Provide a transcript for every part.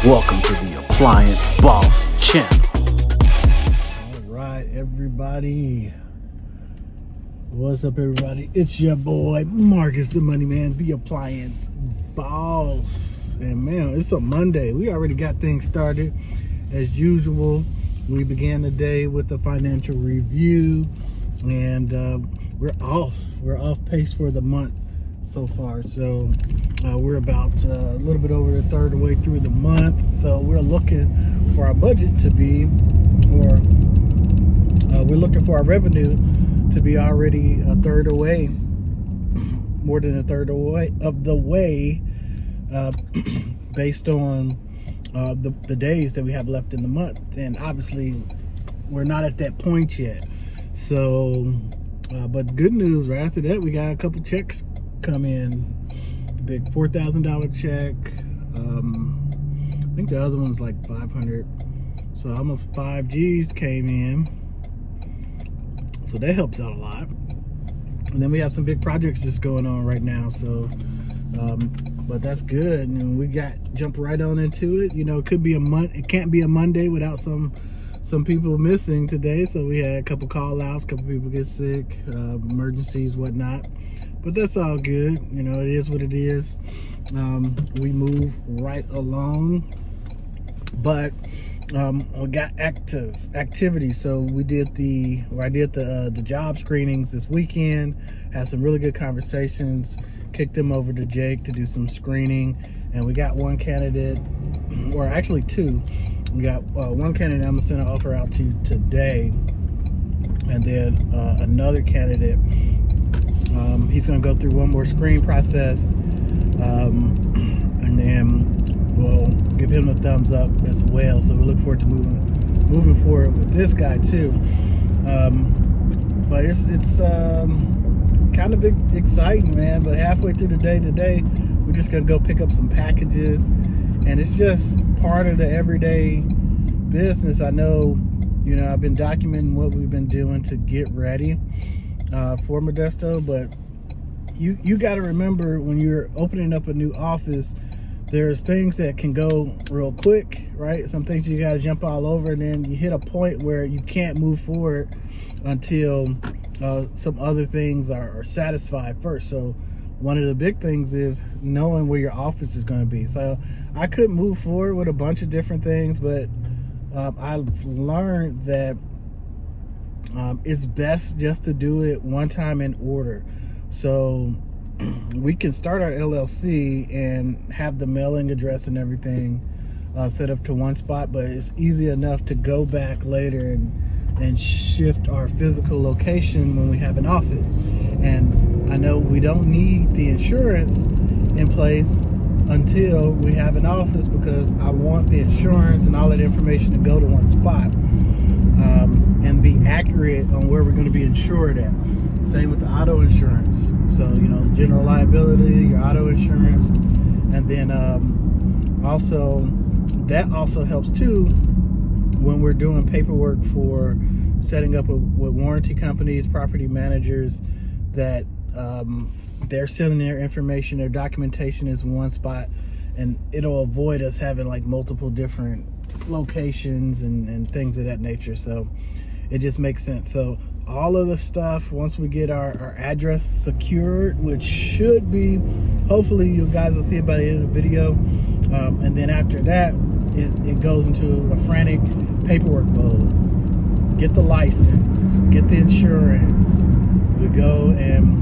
Welcome to the Appliance Boss channel. All right, everybody. What's up, everybody? It's your boy, Marcus the Money Man, the Appliance Boss. And man, it's a Monday. We already got things started. As usual, we began the day with a financial review. And we're off pace for the month so far. So we're about a little bit over the third way through the month. So we're looking for our budget to be, or we're looking for our revenue to be already a third away, more than a third away of the way, based on the days that we have left in the month. And obviously we're not at that point yet. So, but good news, right after that, we got a couple checks come in. Big $4,000 check. I think the other one's like 500. So almost 5 G's came in. So that helps out a lot. And then we have some big projects just going on right now. So, but that's good. And we jump right on into it. You know, it could be it can't be a Monday without some people missing today. So we had a couple call outs, a couple people get sick, emergencies, whatnot. But that's all good. You know, it is what it is. We move right along. But we got activity. So I did the job screenings this weekend, had some really good conversations, kicked them over to Jake to do some screening. And we got one candidate, or actually two. We got one candidate I'm gonna send an offer out to today, and then another candidate, he's gonna go through one more screen process, and then we'll give him a thumbs up as well. So we look forward to moving forward with this guy too. But it's kind of exciting, man. But halfway through the day today, we're just gonna go pick up some packages, and it's just part of the everyday business. I know, you know, I've been documenting what we've been doing to get ready for Modesto, but you got to remember, when you're opening up a new office, there's things that can go real quick, right? Some things you got to jump all over, and then you hit a point where you can't move forward until some other things are satisfied first. So one of the big things is knowing where your office is going to be. So I could move forward with a bunch of different things, but I've learned that it's best just to do it one time in order. So we can start our LLC and have the mailing address and everything set up to one spot, but it's easy enough to go back later and shift our physical location when we have an office. And I know we don't need the insurance in place until we have an office, because I want the insurance and all that information to go to one spot, and be accurate on where we're going to be insured at. Same with the auto insurance. So, you know, general liability, your auto insurance, and then also helps too when we're doing paperwork for setting up with warranty companies, property managers, that they're sending their information, their documentation is in one spot, and it'll avoid us having like multiple different locations and things of that nature. So it just makes sense. So all of the stuff, once we get our address secured, which should be, hopefully you guys will see it by the end of the video, and then after that it goes into a frantic paperwork mode. Get the license, get the insurance, we go and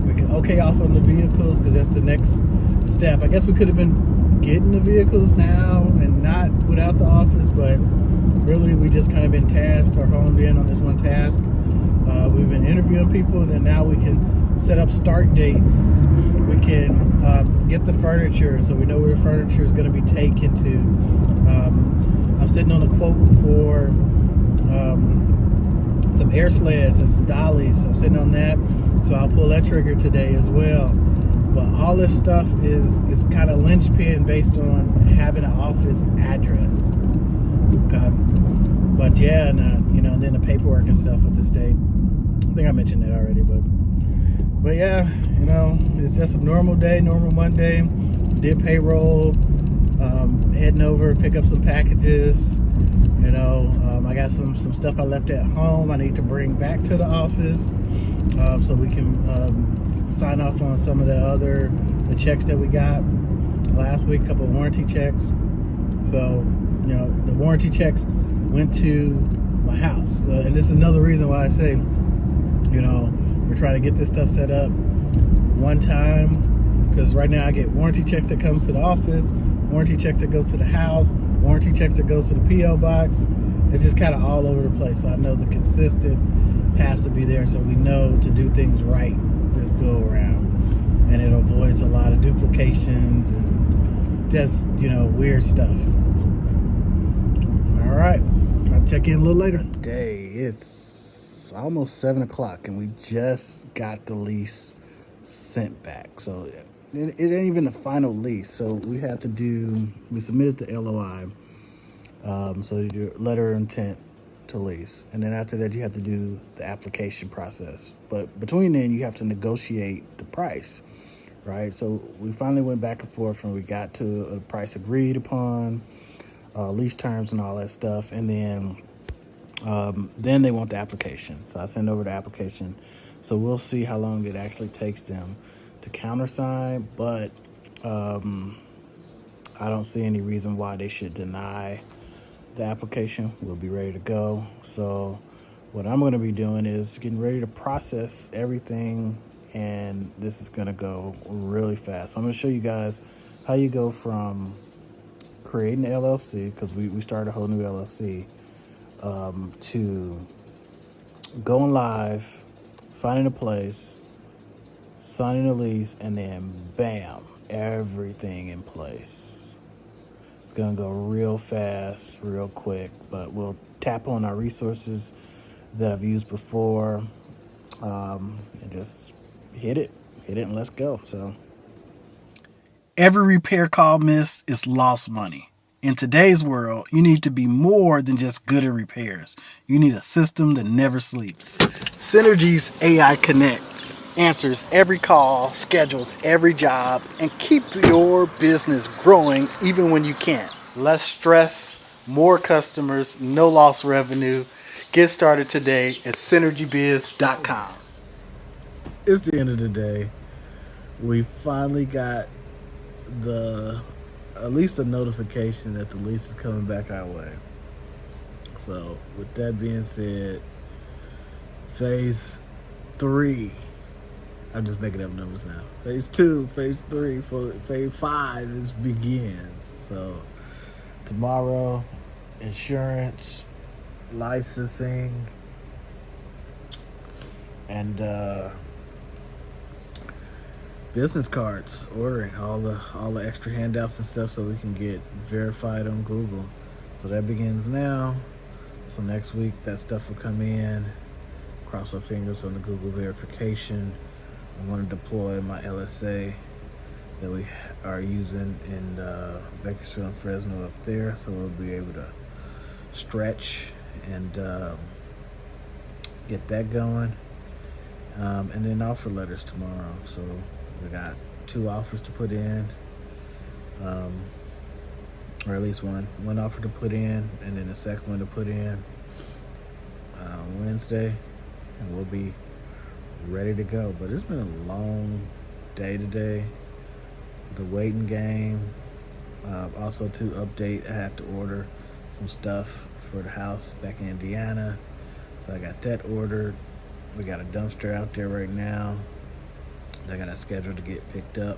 we can okay off on the vehicles, because that's the next step. I guess we could have been getting the vehicles now and not without the office, but really we just kind of been tasked or honed in on this one task. We've been interviewing people, and then now we can set up start dates. We can get the furniture, so we know where the furniture is going to be taken to. I'm sitting on a quote for some air sleds and some dollies. I'm sitting on that, so I'll pull that trigger today as well. But all this stuff is kind of linchpin based on having an office address. Okay. But yeah, and you know, then the paperwork and stuff with the state. I think I mentioned that already, but yeah, you know, it's just a normal day, normal Monday. Did payroll, Heading over, pick up some packages. I got some stuff I left at home I need to bring back to the office, so we can sign off on some of the checks that we got last week, a couple of warranty checks. So, the warranty checks went to my house. And this is another reason why I say, we're trying to get this stuff set up one time, because right now I get warranty checks that comes to the office, warranty checks that goes to the house, warranty checks that goes to the P.O. box. It's just kind of all over the place. So I know the consistent has to be there, so we know to do things right this go around. And it avoids a lot of duplications and just, weird stuff. All right. I'll check in a little later. It's almost 7 o'clock and we just got the lease sent back. So it ain't even the final lease. So we submitted the LOI. So you do letter of intent to lease. And then after that, you have to do the application process. But between then, you have to negotiate the price, right? So we finally went back and forth and we got to a price agreed upon, lease terms and all that stuff. And then they want the application. So I send over the application. So we'll see how long it actually takes them to countersign. But I don't see any reason why they should deny the application. We'll be ready to go. So what I'm going to be doing is getting ready to process everything, and this is going to go really fast. So I'm going to show you guys how you go from creating the LLC, because we started a whole new LLC, to going live, finding a place, signing a lease, and then bam, everything in place. It's gonna go real fast, real quick, but we'll tap on our resources that I've used before, and just hit it and let's go. So every repair call missed is lost money. In today's world, you need to be more than just good at repairs. You need a system that never sleeps. Synergy's AI Connect answers every call, schedules every job, and keep your business growing even when you can't. Less stress, more customers, no lost revenue. Get started today at synergybiz.com. It's the end of the day. We finally got at least a notification that the lease is coming back our way. So with that being said, phase 3, I'm just making up numbers now. Phase 2, phase 3, phase 5 begins. So tomorrow, insurance, licensing, and business cards, ordering all the extra handouts and stuff so we can get verified on Google. So that begins now. So next week that stuff will come in. Cross our fingers on the Google verification. I want to deploy my LSA that we are using in Bakersfield and Fresno up there, so we'll be able to stretch and get that going. And then offer letters tomorrow. So we got 2 offers to put in, or at least one offer to put in, and then the second one to put in Wednesday, and we'll be ready to go. But it's been a long day today. The waiting game. Also to update, I have to order some stuff for the house back in Indiana, so I got that ordered. We got a dumpster out there right now. I got a schedule to get picked up,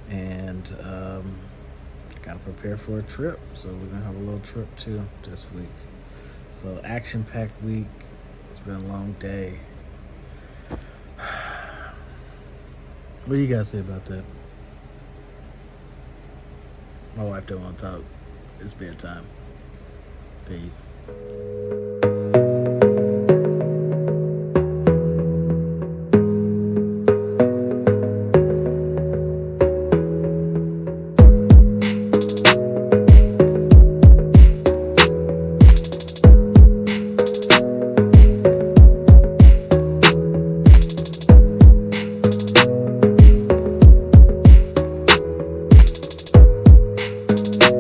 and got to prepare for a trip. So we're gonna have a little trip too this week. So action-packed week. It's been a long day. What do you guys say about that? My wife don't want to talk. It's bedtime. Peace. Peace.